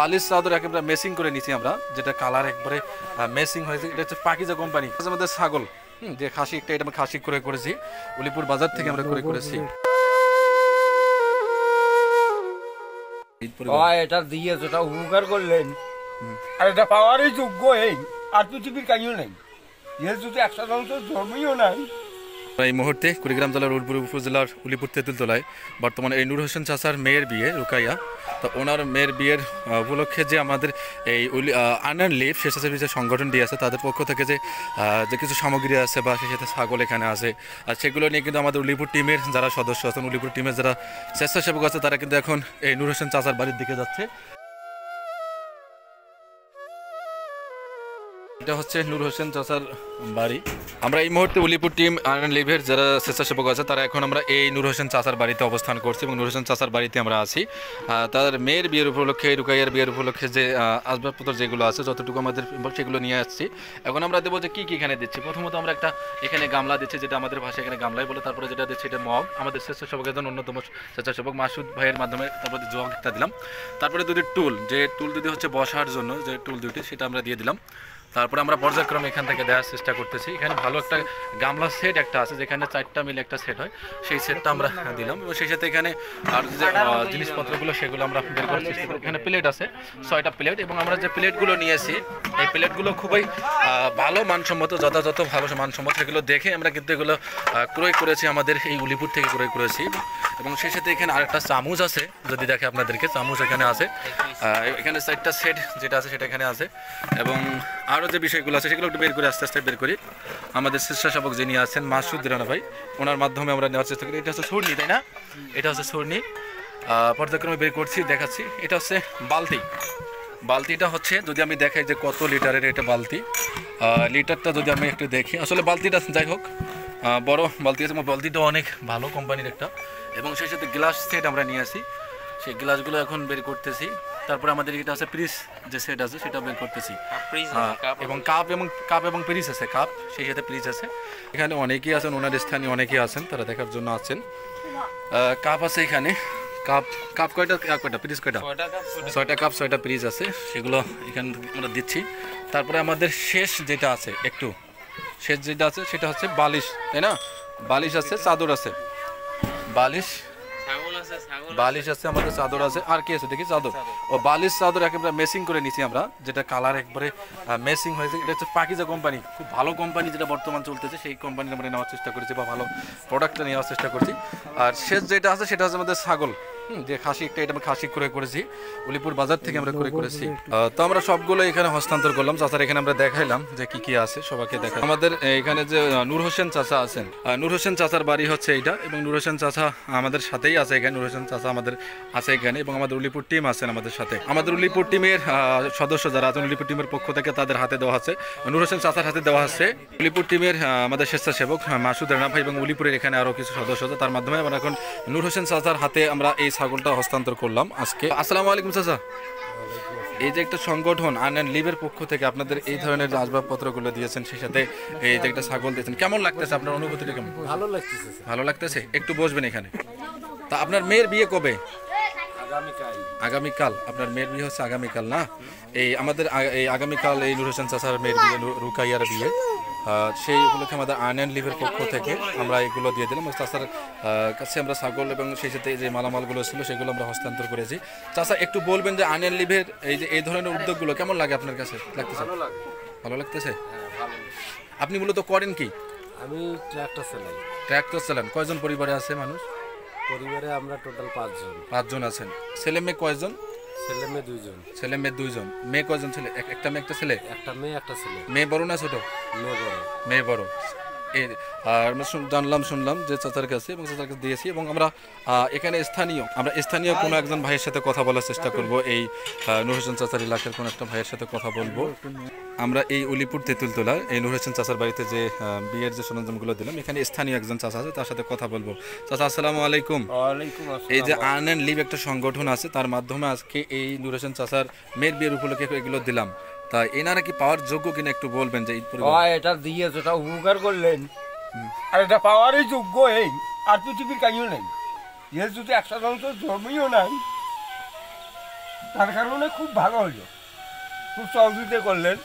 বালিশ চাদর একেবারে মেসিং করে নিছি আমরা, যেটা কালার একবারে মেসিং হয়েছে। এটা হচ্ছে পাকিজা কোম্পানি। আমাদের ছাগল যে খাসি, একটা এটা খাসি করে করেছি, উলিপুর বাজার থেকে আমরা করে করেছি। এটা দিয়ে যেটা উপকার করলেন আর এটা পাওয়ারই যোগ্য এই আর পৃথিবীর কাইও নেই, এর যদি 100% জমিও নাই। এই মুহূর্তে কুড়িগ্রাম জেলার উলপুর উপজেলার উলিপুর তেঁতুলতলায় বর্তমানে এই নূর হোসেন চাচার মেয়ের বিয়ে, রুকাইয়া। তো ওনার মেয়ের বিয়ের উপলক্ষে যে আমাদের এই আর্ন লিভ স্বেচ্ছাসেবী যে সংগঠনটি আছে তাদের পক্ষ থেকে যে কিছু সামগ্রী আছে বা সেই সাথে ছাগল এখানে আছে, আর সেগুলো নিয়ে কিন্তু আমাদের উলিপুর টিমের যারা সদস্য আছেন, উলিপুর টিমের যারা স্বেচ্ছাসেবক আছে, তারা কিন্তু এখন এই নূর হোসেন চাচার বাড়ির দিকে যাচ্ছে। এটা হচ্ছে নূর হোসেন চাচার বাড়ি। আমরা এই মুহূর্তে উলিপুর টিম আর্ন লিভের যারা স্বেচ্ছাসেবক আছে তারা এখন আমরা এই নূর হোসেন চাচার বাড়িতে অবস্থান করছি এবং নূর হোসেন চাচার বাড়িতে আমরা আছি। তার মেয়ের বিয়ের উপলক্ষে, রুকাইয়ার বিয়ের উপলক্ষে যে আসবাবপত্র যেগুলো আছে যতটুকু আমাদের সেগুলো নিয়ে আসছি। এখন আমরা দেবো যে কী কী এখানে দিচ্ছি। প্রথমত আমরা একটা এখানে গামলা দিচ্ছি, যেটা আমাদের ভাষায় এখানে গামলাই বলে। তারপরে যেটা দিচ্ছি এটা মগ, আমাদের স্বেচ্ছাসেবক একজন অন্যতম স্বেচ্ছাসেবক মাসুদ ভাইয়ের মাধ্যমে। তারপরে জগ একটা দিলাম। তারপরে দুটি টুল, যে টুল দুটি হচ্ছে বসার জন্য যে টুল দুটি, সেটা আমরা দিয়ে দিলাম। তারপরে আমরা পর্যায়ক্রমে এখান থেকে দেওয়ার চেষ্টা করতেছি। এখানে ভালো একটা গামলা সেট একটা আছে, যেখানে 4টা মিলে একটা সেট হয়, সেই সেটটা আমরা দিলাম। এবং সেই সাথে এখানে আর যে জিনিসপত্রগুলো সেগুলো আমরা বের করার চেষ্টা করি। এখানে প্লেট আছে 6টা প্লেট, এবং আমরা যে প্লেটগুলো নিয়েছি এই প্লেটগুলো খুবই ভালো মানসম্মত, যথাযথ ভালো মানসম্মত। সেগুলো দেখে আমরা কিন্তু এগুলো ক্রয় করেছি, আমাদের এই উলিপুর থেকে ক্রয় করেছি। এবং সেই সাথে এখানে আরেকটা চামচ আছে, যদি দেখে আপনাদেরকে, চামচ এখানে আছে। এখানে 4টা সেট যেটা আছে সেটা এখানে আছে। এবং আরও যে বিষয়গুলো আছে সেগুলো একটু বের করে আস্তে আস্তে বের করি। আমাদের স্বেচ্ছাসেবক যিনি আছেন মাসুদ রানা ভাই, ওনার মাধ্যমে আমরা নেওয়ার চেষ্টা করি। এটা হচ্ছে সুরনি, তাই না? এটা হচ্ছে সুরনি। পর্যায়ক্রমে বের করছি, দেখাচ্ছি। এটা হচ্ছে বালতি। বালতিটা হচ্ছে, যদি আমি দেখাই যে কত লিটারের এটা বালতি, লিটারটা যদি আমি একটু দেখি, আসলে বালতিটা যাই হোক বড় বালতি আছে। বালতিটা অনেক ভালো কোম্পানির একটা। এবং সেই সাথে গ্লাস সেট আমরা নিয়ে আসি, সেই গ্লাসগুলো এখন বের করতেছি। তারপরে আমাদের এটা আছে পিরিস যে সেট আছে সেটা বের করতেছি, এবং কাপ এবং পিরিস আছে, কাপ সেই সাথে পিরিস আছে। এখানে অনেকেই আছেন, ওনার স্থানীয় অনেকেই আছেন, তারা দেখার জন্য আছেন। কাপ আছে এখানে, কাপ কয়টা পিরিস কয়টা? 6টা কাপ 6টা পিরিস আছে, সেগুলো এখানে আমরা দিচ্ছি। তারপরে আমাদের শেষ যেটা আছে সেটা হচ্ছে বালিশ, তাই না? বালিশ আছে, চাদর আছে, বালিশ আছে, আমাদের চাদর আছে। আর কি আছে দেখি? চাদর ও বালিশ চাদর একেবারে মেসিং করে নিছি আমরা, যেটা কালার একবারে মেসিং হয়েছে। এটা হচ্ছে পাকিজা কোম্পানি, খুব ভালো কোম্পানি, যেটা বর্তমান চলতেছে সেই কোম্পানি আমরা নেওয়ার চেষ্টা করেছি, বা ভালো প্রোডাক্টটা নেওয়ার চেষ্টা করছি। আর শেষ যেটা আছে সেটা হচ্ছে আমাদের ছাগল, যে খাসি, একটা এটা খাসি করে করেছি, উলিপুর বাজার থেকে আমরা করেছি। তো আমরা সবগুলো এখানে হস্তান্তর করলাম। চাচার এখানে আমরা দেখাইলাম যে কি কি আছে, সবাইকে দেখাই। আমাদের এখানে যে নূর হোসেন চাচা আছেন, নূর হোসেন চাচার বাড়ি হচ্ছে এইটা, এবং নূর হোসেন চাচা আমাদের সাথেই আছে এখানে। নূর হোসেন চাচা আমাদের আছে এখানে, এবং আমাদের উলিপুর টিম আছেন আমাদের সাথে। আমাদের উলিপুর টিমের সদস্য যারা আছেন, উলিপুর টিমের পক্ষ থেকে তাদের হাতে দেওয়া আছে, নূর হোসেন চাচার হাতে দেওয়া আছে। উলিপুর টিমের আমাদের স্বেচ্ছাসেবক মাসুদ রানা ভাই এবং উলিপুরের এখানে আরও কিছু সদস্য আছে, তার মাধ্যমে আমরা এখন নূর হোসেন চাচার হাতে আমরা এই ছাগলটা হস্তান্তর করলাম আজকে। আসসালামু আলাইকুম চাচা। এই যে একটা সংগঠন আর্ন লিভের পক্ষ থেকে আপনাদের এই ধরনের আসবাবপত্রগুলো দিয়েছেন, সেই সাথে এই যে একটা ছাগল দিয়েছেন, কেমন লাগতেছে? আপনার অনুভূতিটা কেমন? ভালো লাগতেছে। ভালো লাগতেছে। একটু বসবেন এখানে। তা আপনার মেয়ের বিয়ে কবে? আগামীকাল। আপনার মেয়ের বিয়ে হচ্ছে আগামীকাল, না? এই আমাদের এই আগামীকাল এই নূর হোসেন চাচার মেয়ের বিয়ে, রুকাইয়ার বিয়ে। সেই উপলক্ষে আমাদের আর্ন লিভের পক্ষ থেকে আমরা এগুলো দিয়ে দিলাম। চাচার কাছে আমরা ছাগল এবং সেই সাথে যে মালামালগুলো ছিল সেগুলো আমরা হস্তান্তর করেছি। চাচা একটু বলবেন যে আর্ন লিভের এই ধরনের উদ্যোগগুলো কেমন লাগে আপনার কাছে? লাগতেছে? ভালো লাগতেছে। আপনি মূলত করেন কি? আমি ট্রাক্টর চালান। কয়জন পরিবারে আছে মানুষ? পরিবারে আমরা টোটাল 5 জন আছেন। ছেলে মেয়ে কয়জন? ছেলে মেয়ে 2জন। ছেলে মেয়ে 2জন। মেয়ে কয়জন ছেলে? একটা মেয়ে একটা ছেলে? একটা মেয়ে একটা ছেলে। মেয়ে বড় না ছোট? মেয়ে বড়। আর শুনলাম যে চাচার কাছে, এবং চাচার কাছে দিয়েছি। এবং আমরা এখানে স্থানীয় কোনো একজন ভাইয়ের সাথে কথা বলার চেষ্টা করব, এই নূর হোসেন চাচার এলাকার কোনো একটা ভাইয়ের সাথে কথা বলবো। আমরা এই উলিপুর তেঁতুলতলার এই নূর হোসেন চাচার বাড়িতে যে বিয়ের যে সরঞ্জামগুলো দিলাম, এখানে স্থানীয় একজন চাচা আছে, তার সাথে কথা বলবো। চাচা আসসালামু আলাইকুম। এই যে আর্ন লিভ একটা সংগঠন আছে, তার মাধ্যমে আজকে এই নূর হোসেন চাচার মেয়ের বিয়ের উপলক্ষে এগুলো দিলাম। তা এনারা কি পাওয়ার যোগ্য কিনা একটু বলবেন? যে এটা দিয়ে যেটা উপকার করলেন আর এটা পাওয়ারই যোগ্য এই আর পৃথিবীর কাইও নেই, এর যদি 100% জমিও নাই, তার কারণে খুব ভালো হলো, খুব সহযোগিতা করলেন।